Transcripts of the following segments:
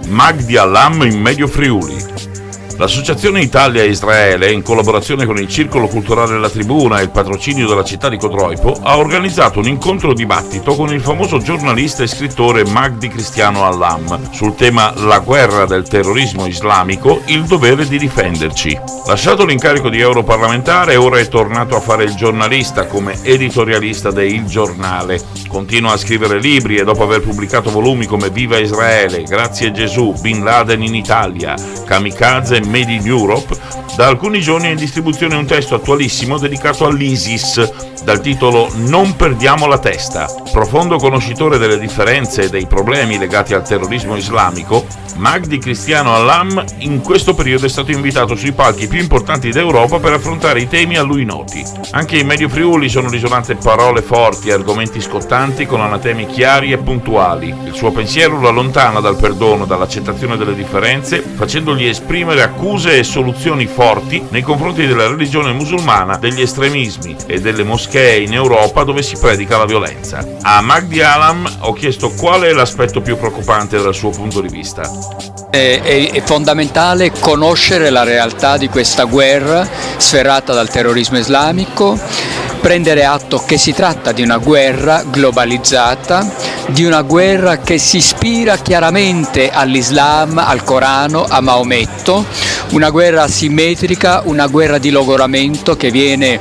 Magdi Allam in Medio Friuli. L'Associazione Italia-Israele, in collaborazione con il Circolo Culturale La Tribuna e il patrocinio della città di Codroipo, ha organizzato un incontro dibattito con il famoso giornalista e scrittore Magdi Cristiano Allam sul tema La guerra del terrorismo islamico, il dovere di difenderci. Lasciato l'incarico di europarlamentare, ora è tornato a fare il giornalista come editorialista de Il Giornale. Continua a scrivere libri e dopo aver pubblicato volumi come Viva Israele, Grazie Gesù, Bin Laden in Italia, Kamikaze Made in Europe, da alcuni giorni è in distribuzione un testo attualissimo dedicato all'ISIS, dal titolo Non perdiamo la testa. Profondo conoscitore delle differenze e dei problemi legati al terrorismo islamico, Magdi Cristiano Allam in questo periodo è stato invitato sui palchi più importanti d'Europa per affrontare i temi a lui noti. Anche in Medio Friuli sono risonate parole forti e argomenti scottanti con anatemi chiari e puntuali. Il suo pensiero lo allontana dal perdono, dall'accettazione delle differenze, facendogli esprimere accuse e soluzioni forti nei confronti della religione musulmana, degli estremismi e delle moschee in Europa dove si predica la violenza. A Magdi Allam ho chiesto qual è l'aspetto più preoccupante dal suo punto di vista. È fondamentale conoscere la realtà di questa guerra sferrata dal terrorismo islamico, prendere atto che si tratta di una guerra globalizzata, di una guerra che si ispira chiaramente all'Islam, al Corano, a Maometto, una guerra asimmetrica, una guerra di logoramento che viene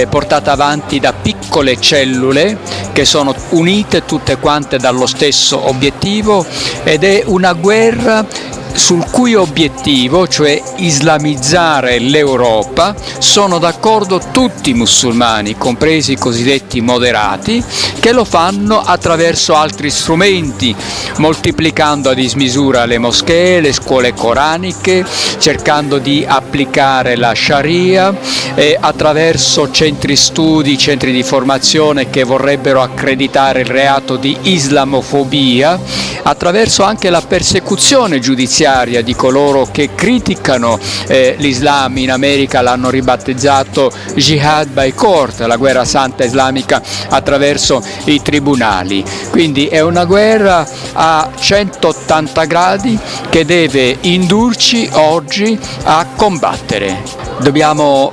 portata avanti da piccole cellule che sono unite tutte quante dallo stesso obiettivo, ed è una guerra sul cui obiettivo, cioè islamizzare l'Europa, sono d'accordo tutti i musulmani, compresi i cosiddetti moderati, che lo fanno attraverso altri strumenti, moltiplicando a dismisura le moschee, le scuole coraniche, cercando di applicare la Sharia, attraverso centri studi, centri di formazione che vorrebbero accreditare il reato di islamofobia, attraverso anche la persecuzione giudiziaria di coloro che criticano l'Islam. In America l'hanno ribattezzato Jihad by Court, la guerra santa islamica attraverso i tribunali. Quindi è una guerra a 180 gradi che deve indurci oggi a combattere. Dobbiamo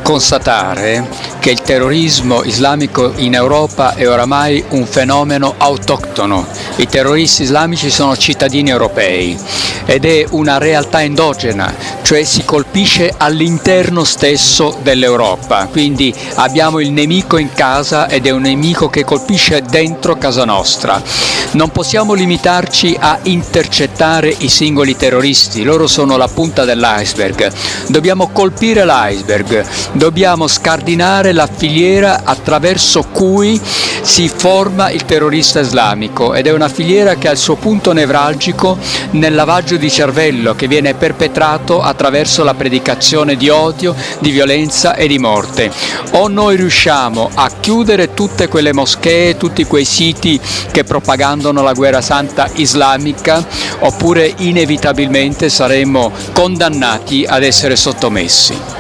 constatare che il terrorismo islamico in Europa è oramai un fenomeno autoctono. I terroristi islamici sono cittadini europei ed è una realtà endogena, cioè si colpisce all'interno stesso dell'Europa. Quindi abbiamo il nemico in casa ed è un nemico che colpisce dentro casa nostra. Non possiamo limitarci a intercettare i singoli terroristi, loro sono la punta dell'iceberg. Dobbiamo colpire l'iceberg, dobbiamo scardinare la filiera attraverso cui si forma il terrorista islamico, ed è una filiera che ha il suo punto nevralgico nel lavaggio di cervello che viene perpetrato attraverso la predicazione di odio, di violenza e di morte. O noi riusciamo a chiudere tutte quelle moschee, tutti quei siti che propagandano la guerra santa islamica, oppure inevitabilmente saremo condannati ad essere sottomessi.